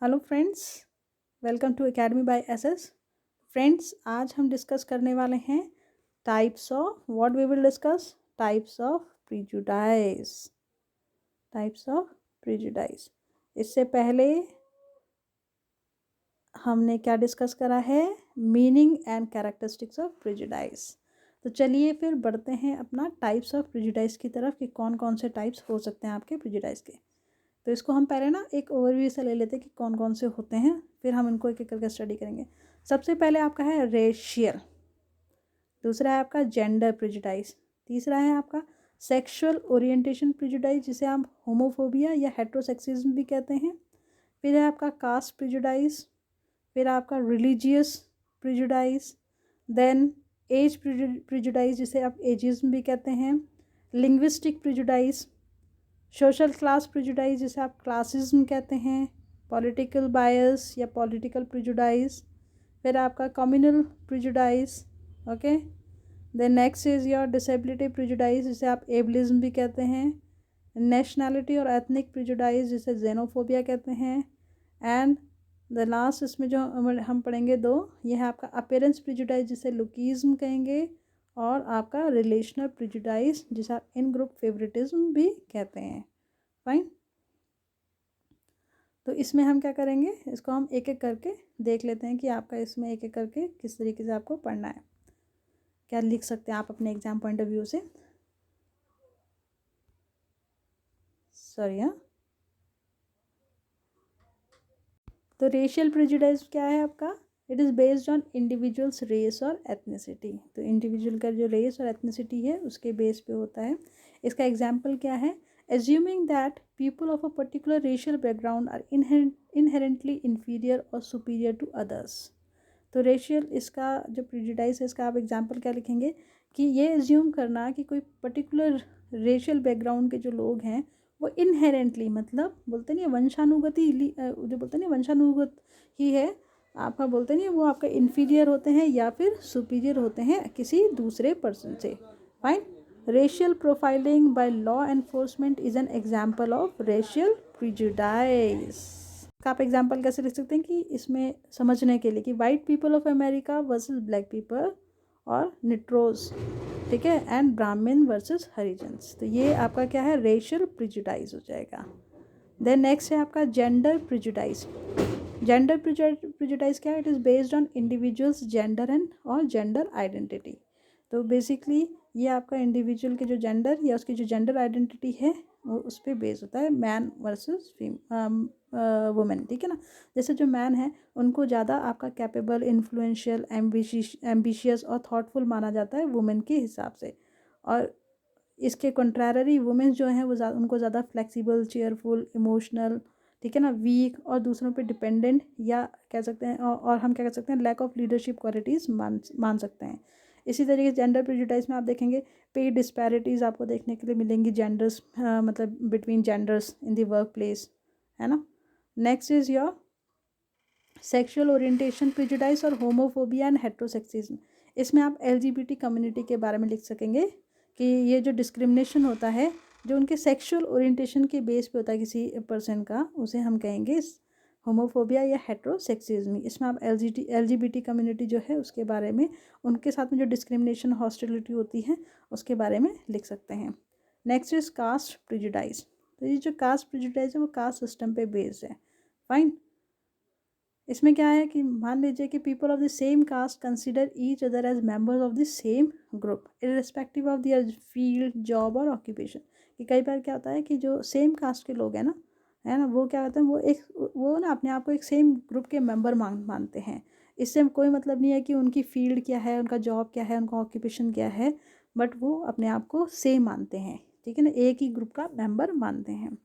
Hello friends, welcome to academy by S S. Friends, आज हम discuss करने वाले हैं types of what we will discuss types of prejudice. Types of prejudice. इससे पहले हमने क्या डिस्कस करा है? Meaning and characteristics of prejudice. तो चलिए फिर बढ़ते हैं अपना टाइप्स ऑफ प्रीजुडाइज की तरफ कि कौन कौन से टाइप्स हो सकते हैं आपके प्रीजुडाइज के। तो इसको हम पहले ना एक ओवरव्यू से ले लेते हैं कि कौन कौन से होते हैं, फिर हम इनको एक एक करके स्टडी करेंगे। सबसे पहले आपका है रेशियल, दूसरा है आपका जेंडर प्रेजुडाइज, तीसरा है आपका सेक्सुअल ओरिएंटेशन प्रेजुडाइज जिसे आप होमोफोबिया या हेट्रोसेक्सिज्म भी कहते हैं। फिर है आपका कास्ट प्रेजुडाइज, फिर आपका religious prejudice, then age prejudice जिसे आप एजिज्म भी कहते हैं, linguistic prejudice, social class prejudice जिसे आप क्लासिज्म कहते हैं, पॉलिटिकल बायस या पॉलिटिकल प्रिजुडाइज, फिर आपका communal prejudice. Okay, then next is your disability prejudice जिसे आप एबलिज्म भी कहते हैं, नेशनैलिटी और एथनिक प्रिजुडाइज जिसे जेनोफोबिया कहते हैं, एंड द लास्ट इसमें जो हम पढ़ेंगे दो, ये है आपका अपीयरेंस प्रिजुडाइज जिसे लुकीज्म कहेंगे, और आपका रिलेशनल प्रिजुडाइज जिसे आप इन ग्रुप फेवरेटिज्म भी कहते हैं। फाइन। तो इसमें हम क्या करेंगे, इसको हम एक एक करके देख लेते हैं कि आपका इसमें एक एक करके किस तरीके से आपको पढ़ना है, क्या लिख सकते हैं आप अपने एग्जाम पॉइंट ऑफ व्यू से। सॉरी हाँ। तो रेशियल प्रेजुडिस क्या है आपका? It is based on individuals race और एथनिसिटी। तो इंडिविजुअल का जो रेस और एथनिसिटी है उसके बेस पे होता है। इसका एग्जाम्पल क्या है? Assuming that people of a particular racial background are inherently inferior और सुपीरियर टू अदर्स। तो रेशियल इसका जो प्रेजुडिस है इसका आप एग्जाम्पल क्या लिखेंगे कि ये एज्यूम करना कि कोई पर्टिकुलर रेशियल बैकग्राउंड के जो लोग हैं वो इनहेरेंटली, मतलब बोलते नहीं वंशानुगति, जो बोलते नहीं वंशानुगत ही है आपका, बोलते नहीं वो आपका इन्फीरियर होते हैं या फिर सुपीरियर होते हैं किसी दूसरे पर्सन से। Fine. Racial profiling by law enforcement is an example of racial prejudice. का आप एग्जाम्पल कैसे लिख सकते हैं कि इसमें समझने के लिए कि white people of America versus black people और निट्रोज, ठीक है, एंड ब्राह्मण वर्सेस हरिजन्स। तो ये आपका क्या है? रेशियल प्रिजुडाइज हो जाएगा। देन नेक्स्ट है आपका जेंडर प्रिजुडाइज। जेंडर प्रिजुडाइज क्या है? It is based on individuals gender and और जेंडर आइडेंटिटी। तो बेसिकली ये आपका इंडिविजुअल के जो जेंडर या उसकी जो जेंडर आइडेंटिटी है वो उस पर बेस होता है, मैन वर्सेस वुमेन, ठीक है ना। जैसे जो मैन है उनको ज़्यादा आपका कैपेबल, इन्फ्लुएंशियल, एम्बिशियस और थॉटफुल माना जाता है वुमेन के हिसाब से, और इसके कंट्रारी वुमेन जो हैं वो उनको ज़्यादा फ्लेक्सिबल, चेयरफुल, इमोशनल, ठीक है ना, वीक और दूसरों पे डिपेंडेंट या कह सकते हैं, और हम क्या कह सकते हैं लैक ऑफ लीडरशिप क्वालिटीज़ मान सकते हैं। इसी तरीके से जेंडर प्रेजुडिस में आप देखेंगे पे डिस्पैरिटीज़ आपको देखने के लिए मिलेंगी जेंडर्स, मतलब between genders in the work place, है ना। Next is your sexual orientation prejudice और होमोफोबिया एंड हेट्रोसेक्सिज्म। इसमें आप एलजीबीटी कम्युनिटी के बारे में लिख सकेंगे कि ये जो डिस्क्रिमिनेशन होता है जो उनके सेक्सुअल ओरिएंटेशन के बेस पे होता है किसी पर्सन का, उसे हम कहेंगे होमोफोबिया या हेट्रोसेक्सिज्म। इसमें आप एलजीबीटी कम्युनिटी जो है उसके बारे में, उनके साथ में जो डिस्क्रिमिनेशन, हॉस्टिलिटी होती है उसके बारे में लिख सकते हैं। Next is caste prejudice. तो ये जो कास्ट प्रेजुडिस है वो कास्ट सिस्टम पे बेस्ड है। फाइन। इसमें क्या है कि मान लीजिए कि people of the same caste consider each other as members of the same group irrespective of their field, job और ऑक्यूपेशन। कि कई बार क्या होता है कि जो सेम कास्ट के लोग हैं ना, है ना, वो क्या होता है, वो ना अपने आप को एक सेम ग्रुप के मेंबर मानते हैं। इससे कोई मतलब नहीं है कि उनकी फील्ड क्या है, उनका जॉब क्या है, उनका ऑक्यूपेशन क्या है, बट वो अपने आप को सेम मानते हैं, ठीक है ना, एक ही ग्रुप का मेंबर मानते हैं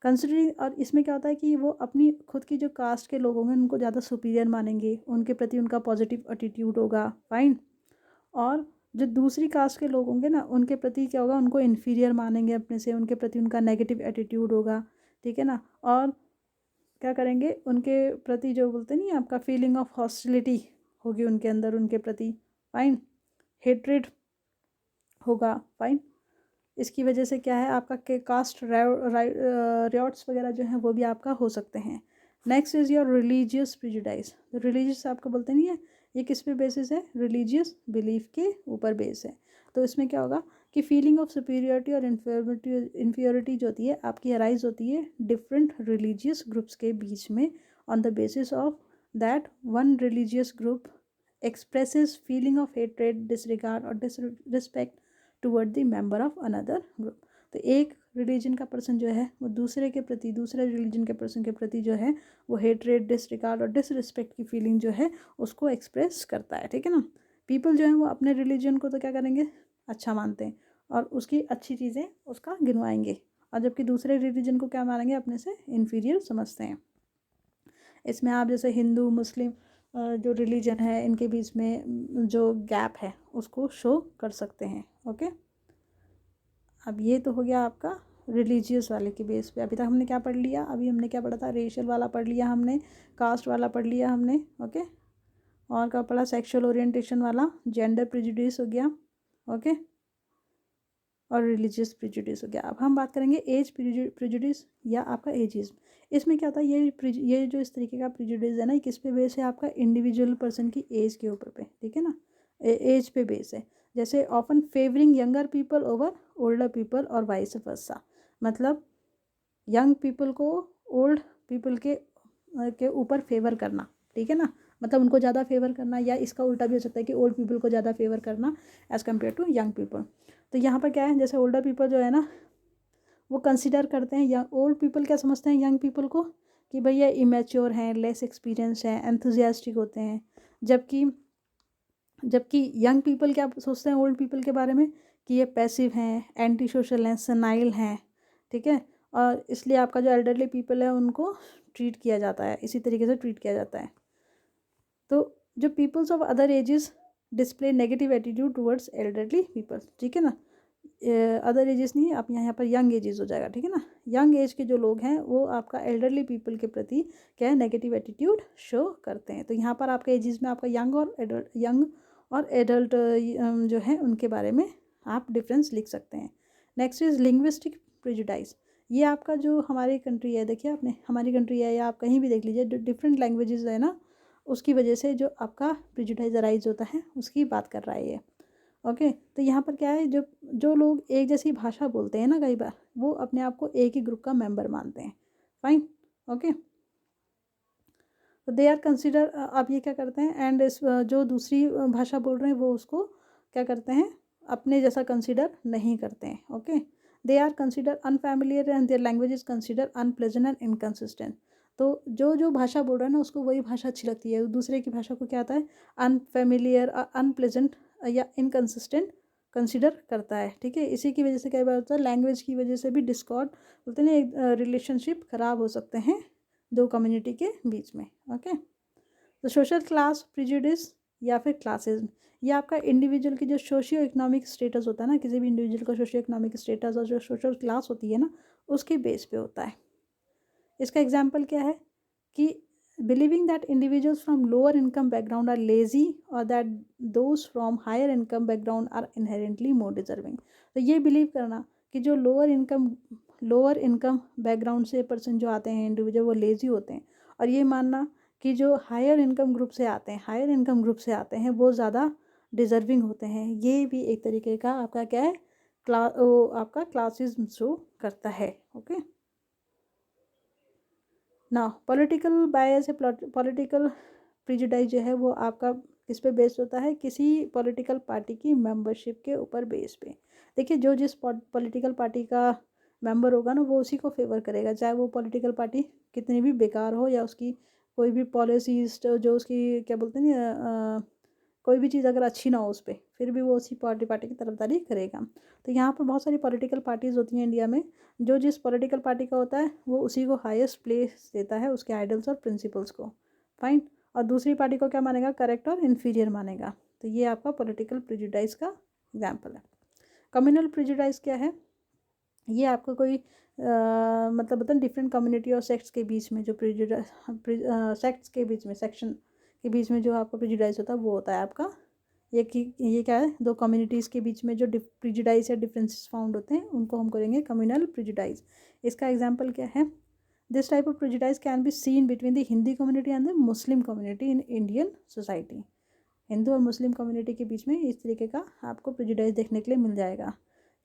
कंसिडरिंग। और इसमें क्या होता है कि वो अपनी खुद की जो कास्ट के लोग होंगे उनको ज़्यादा सुपीरियर मानेंगे, उनके प्रति उनका पॉजिटिव एटीट्यूड होगा। फाइन। और जो दूसरी कास्ट के लोग होंगे ना उनके प्रति क्या होगा, उनको इन्फीरियर मानेंगे अपने से, उनके प्रति उनका नेगेटिव एटीट्यूड होगा, ठीक है ना। और क्या करेंगे, उनके प्रति जो बोलते नहीं आपका फीलिंग ऑफ हॉस्टिलिटी होगी उनके अंदर, उनके प्रति। फाइन। हेट्रेड होगा। फाइन। इसकी वजह से क्या है आपका के कास्ट रियॉट्स वगैरह जो हैं वो भी आपका हो सकते हैं। Next is your religious prejudice. तो रिलीजियस आपको बोलते नहीं है, ये किस पे बेसिस है, रिलीजियस बिलीफ के ऊपर बेस है। तो इसमें क्या होगा कि फीलिंग ऑफ सुपीरियरिटी और इन्फीरियरिटी जो होती है आपकी अराइज होती है डिफरेंट रिलीजियस ग्रुप्स के बीच में, on the basis of that one religious group expresses feeling of hatred, disregard और disrespect toward the member of another group। तो एक रिलीजन का पर्सन जो है वो दूसरे के प्रति, दूसरे रिलीजन के पर्सन के प्रति जो है वो हेट्रेड, डिसरिगार्ड और डिसरिस्पेक्ट की फीलिंग जो है उसको एक्सप्रेस करता है, ठीक है ना। पीपल जो है वो अपने रिलीजन को तो क्या करेंगे, अच्छा मानते हैं और उसकी अच्छी चीज़ें उसका गिनवाएंगे, और जबकि दूसरे रिलीजन को क्या मानेंगे, अपने से इन्फीरियर समझते हैं। इसमें आप जैसे हिंदू, मुस्लिम जो रिलीजन है इनके बीच में जो गैप है उसको शो कर सकते हैं। ओके, अब ये तो हो गया आपका रिलीजियस वाले के बेस पे। अभी तक हमने क्या पढ़ लिया, अभी हमने क्या पढ़ा था, रेशियल वाला पढ़ लिया हमने, कास्ट वाला पढ़ लिया हमने। ओके, और क्या पढ़ा, सेक्सुअल ओरिएंटेशन वाला, जेंडर प्रेजुडिस हो गया। ओके, और रिलीजियस प्रेजुडिस हो गया। अब हम बात करेंगे एज प्रेजुडिस या आपका एजिज्म। इसमें क्या होता है, ये जो इस तरीके का प्रेजुडिस है ना, किस पे बेस है, आपका इंडिविजुअल पर्सन की एज के ऊपर पे, ठीक है ना, एज पे बेस है। जैसे often favouring younger people over older people और वाइस वर्सा, मतलब यंग पीपल को ओल्ड पीपल के ऊपर फेवर करना, ठीक है ना, मतलब उनको ज़्यादा फेवर करना, या इसका उल्टा भी हो सकता है कि ओल्ड पीपल को ज़्यादा फेवर करना as compare to young people. तो यहाँ पर क्या है, जैसे ओल्डर पीपल जो है ना वो कंसिडर करते हैं, या ओल्ड पीपल क्या समझते हैं यंग पीपल को कि भैया इमेच्योर हैं, लेस एक्सपीरियंस हैं, एंथुजियास्टिक होते हैं, जबकि यंग पीपल क्या सोचते हैं ओल्ड पीपल के बारे में कि ये पैसिव हैं, एंटी सोशल हैं, सनाइल हैं, ठीक है, और इसलिए आपका जो एल्डरली पीपल है उनको ट्रीट किया जाता है, इसी तरीके से ट्रीट किया जाता है। तो जो peoples of other ages display negative attitude towards elderly people, ठीक है ना, अदर एजेस नहीं, आप यहाँ पर यंग एजेस हो जाएगा, ठीक है ना। यंग एज के जो लोग हैं वो आपका एल्डरली पीपल के प्रति क्या है, नेगेटिव एटीट्यूड शो करते हैं। तो यहाँ पर आपका एजेस में आपका यंग और एडल्ट जो है उनके बारे में आप डिफरेंस लिख सकते हैं। Next is linguistic prejudice. ये आपका जो हमारी कंट्री है, देखिए आपने हमारी कंट्री है या आप कहीं भी देख लीजिए, डिफरेंट लैंग्वेजेस है ना, उसकी वजह से जो आपका प्रेजुडाइज अराइज होता है उसकी बात कर रहा है ये। ओके, तो यहाँ पर क्या है, जो लोग एक जैसी भाषा बोलते हैं ना, कई बार वो अपने आप को एक ही ग्रुप का मेंबर मानते हैं। फाइन, ओके, तो दे आर कंसिडर, आप ये क्या करते हैं, एंड जो दूसरी भाषा बोल रहे हैं वो उसको क्या करते हैं, अपने जैसा कंसिडर नहीं करते हैं। Okay, they are consider unfamiliar and their language is consider unpleasant and inconsistent. तो जो भाषा बोल रहा है ना उसको वही भाषा अच्छी लगती है, दूसरे की भाषा को क्या आता है, अनफेमिलियर, अनप्लेजेंट या इनकन्सिस्टेंट कंसिडर करता है, ठीक है। इसी की वजह से क्या होता है, लैंग्वेज की वजह से भी डिस्कॉर्ड बोलते हैं ना, रिलेशनशिप खराब हो सकते हैं दो कम्युनिटी के बीच में। ओके, तो सोशल क्लास प्रिजुडिस या फिर क्लासेस, ये आपका इंडिविजुअल की जो सोशियो इकोनॉमिक स्टेटस होता है ना, किसी भी इंडिविजुअल का सोशियो इकोनॉमिक स्टेटस और जो सोशल क्लास होती है ना उसके बेस पे होता है। इसका एग्जाम्पल क्या है कि believing that individuals from lower income background are lazy और that those from higher income background are inherently more deserving. तो ये बिलीव करना कि जो लोअर इनकम बैकग्राउंड से पर्सन जो आते हैं इंडिविजुअल वो लेजी होते हैं, और ये मानना कि जो हायर इनकम ग्रुप से आते हैं वो ज़्यादा डिजर्विंग होते हैं, ये भी एक तरीके का आपका क्या है, आपका क्लासिज्म शो करता है। ओके, ना पॉलिटिकल बायस है, पॉलिटिकल प्रिजुडाइज जो है वो आपका किस पे बेस्ड होता है, किसी पॉलिटिकल पार्टी की मेंबरशिप के ऊपर बेस पे। देखिए जो जिस पॉलिटिकल पार्टी का मेंबर होगा ना वो उसी को फेवर करेगा, चाहे वो पॉलिटिकल पार्टी कितनी भी बेकार हो या उसकी कोई भी पॉलिसीज जो उसकी क्या बोलते हैं कोई भी चीज़ अगर अच्छी ना हो उस पर, फिर भी वो उसी पार्टी की तरफदारी करेगा। तो यहाँ पर बहुत सारी पॉलिटिकल पार्टीज़ होती हैं इंडिया में, जो जिस पॉलिटिकल पार्टी का होता है वो उसी को हाईएस्ट प्लेस देता है उसके आइडल्स और प्रिंसिपल्स को। फाइन, और दूसरी पार्टी को क्या मानेगा, करेक्ट और इन्फीरियर मानेगा। तो ये आपका पॉलिटिकल प्रेजुडाइज का एग्जाम्पल है। कम्युनल प्रेजुडाइज क्या है, ये आपका कोई मतलब बताए डिफरेंट कम्युनिटी और सेक्ट्स के बीच में जो सेक्ट्स के बीच में, सेक्शन के बीच में जो आपका प्रेजुडाइज होता है वो होता है आपका ये क्या है, दो कम्युनिटीज़ के बीच में जो प्रेजुडाइज या डिफरेंसेस फाउंड होते हैं उनको हम करेंगे कम्युनल प्रेजुडाइज। इसका एग्जांपल क्या है, this type of prejudice can be seen between the Hindi community and the Muslim community in Indian society. Hindu और मुस्लिम कम्युनिटी के बीच में इस तरीके का आपको प्रेजुडाइज देखने के लिए मिल जाएगा।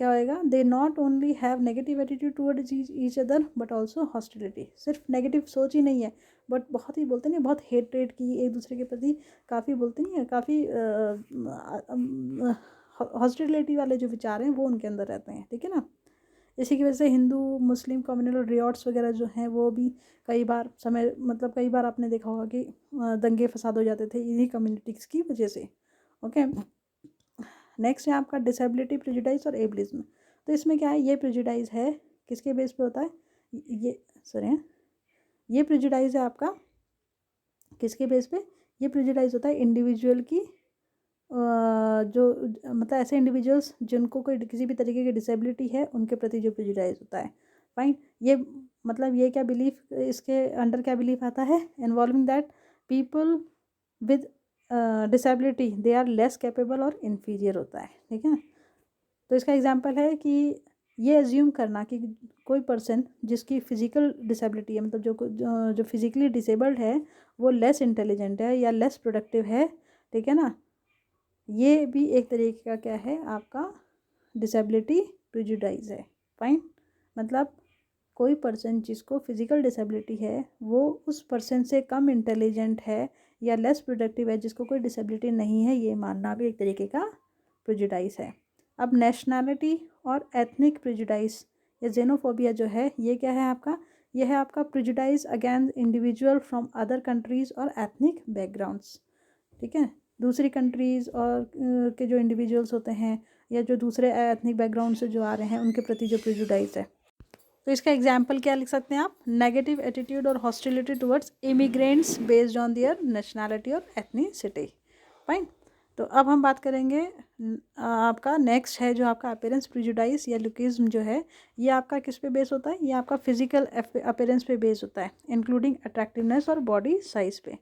क्या होएगा, they not only have negative attitude towards each other but also hostility. सिर्फ नेगेटिव सोच ही नहीं है, बट बहुत ही बोलते नहीं, बहुत हेट्रेड की एक दूसरे के प्रति काफ़ी बोलते नहीं है, काफ़ी हॉस्टिलिटी वाले जो विचार हैं वो उनके अंदर रहते हैं, ठीक है ना। इसी की वजह से हिंदू मुस्लिम कम्युनल रियॉट्स वगैरह जो हैं वो भी कई बार कई बार आपने देखा होगा कि दंगे फसाद हो जाते थे इन्हीं कम्युनिटीज़ की वजह से। ओके, नेक्स्ट है आपका डिसेबिलिटी प्रेजुडाइज और एबलिज्म। तो इसमें क्या है, ये प्रेजुडाइज है किसके बेस पे होता है, ये प्रेजुडाइज है आपका किसके बेस पे, ये प्रेजुडाइज होता है इंडिविजुअल की जो मतलब ऐसे इंडिविजुअल्स जिनको कोई किसी भी तरीके की डिसेबिलिटी है उनके प्रति जो प्रेजुडाइज होता है। फाइन, ये मतलब ये क्या बिलीफ, इसके अंडर क्या बिलीफ आता है, involving that people with disability they are less capable और इन्फीरियर होता है, ठीक है। तो इसका एग्जांपल है कि ये एज्यूम करना कि कोई पर्सन जिसकी फिजिकल डिसेबिलिटी है, मतलब जो फिजिकली डिसेबल्ड है वो लेस इंटेलिजेंट है या लेस प्रोडक्टिव है, ठीक है ना, ये भी एक तरीके का क्या है आपका डिसेबिलिटी प्रेजुडाइज है। फाइन, मतलब कोई पर्सन जिसको फिजिकल डिसेबिलिटी है वो उस पर्सन से कम इंटेलिजेंट है या लेस प्रोडक्टिव है जिसको कोई डिसेबिलिटी नहीं है, ये मानना भी एक तरीके का प्रेजुडाइज है। अब नेशनैलिटी और एथनिक प्रेजुडाइज या जेनोफोबिया जो है ये क्या है आपका, यह है आपका prejudice against individual from other countries और एथनिक बैकग्राउंड्स, ठीक है। दूसरी कंट्रीज़ और के जो इंडिविजुअल्स होते हैं या जो दूसरे एथनिक बैकग्राउंड से जो आ रहे हैं उनके प्रति जो प्रेजुडाइज है। तो इसका एग्जाम्पल क्या लिख सकते हैं आप, नेगेटिव एटीट्यूड और hostility towards immigrants based on their nationality और एथनिसिटी। फाइन, तो अब हम बात करेंगे आपका नेक्स्ट है जो आपका अपीयरेंस प्रेजुडाइज या लुकिज्म जो है, ये आपका किस पे बेस होता है, ये आपका फिजिकल अपीयरेंस पे बेस होता है इंक्लूडिंग अट्रैक्टिवनेस और बॉडी साइज पे।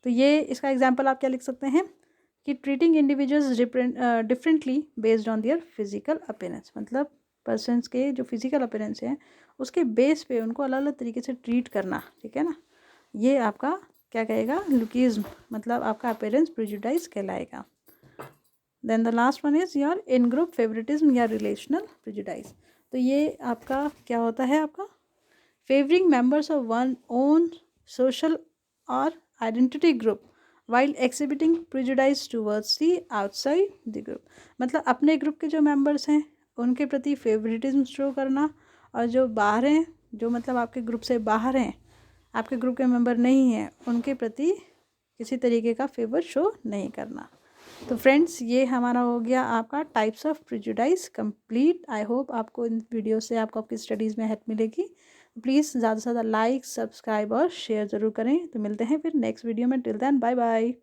तो ये इसका एग्जाम्पल आप क्या लिख सकते हैं कि treating individuals differently based on their physical appearance, मतलब पर्सनस के जो फिजिकल अपीयरेंस है उसके बेस पे उनको अलग अलग तरीके से ट्रीट करना, ठीक है ना, ये आपका क्या कहेगा, लुकिज्म, मतलब आपका अपीयरेंस प्रेजुडाइज कहलाएगा। Then the last one is your in group favouritism या रिलेशनल प्रेजुडाइज। तो ये आपका क्या होता है, आपका favouring members of one own social और identity group while exhibiting prejudice towards the outside the group, मतलब अपने ग्रुप के जो मेंबर्स हैं उनके प्रति फेवरेटिज्म शो करना, और जो बाहर हैं, जो मतलब आपके ग्रुप से बाहर हैं, आपके ग्रुप के मेंबर नहीं हैं, उनके प्रति किसी तरीके का फेवर शो नहीं करना। तो फ्रेंड्स, ये हमारा हो गया आपका types of prejudice complete. I hope आपको इन वीडियो से आपको आपकी स्टडीज़ में हेल्प मिलेगी। प्लीज़ ज़्यादा से ज़्यादा लाइक, सब्सक्राइब और शेयर ज़रूर करें। तो मिलते हैं फिर नेक्स्ट वीडियो में। Till then bye bye.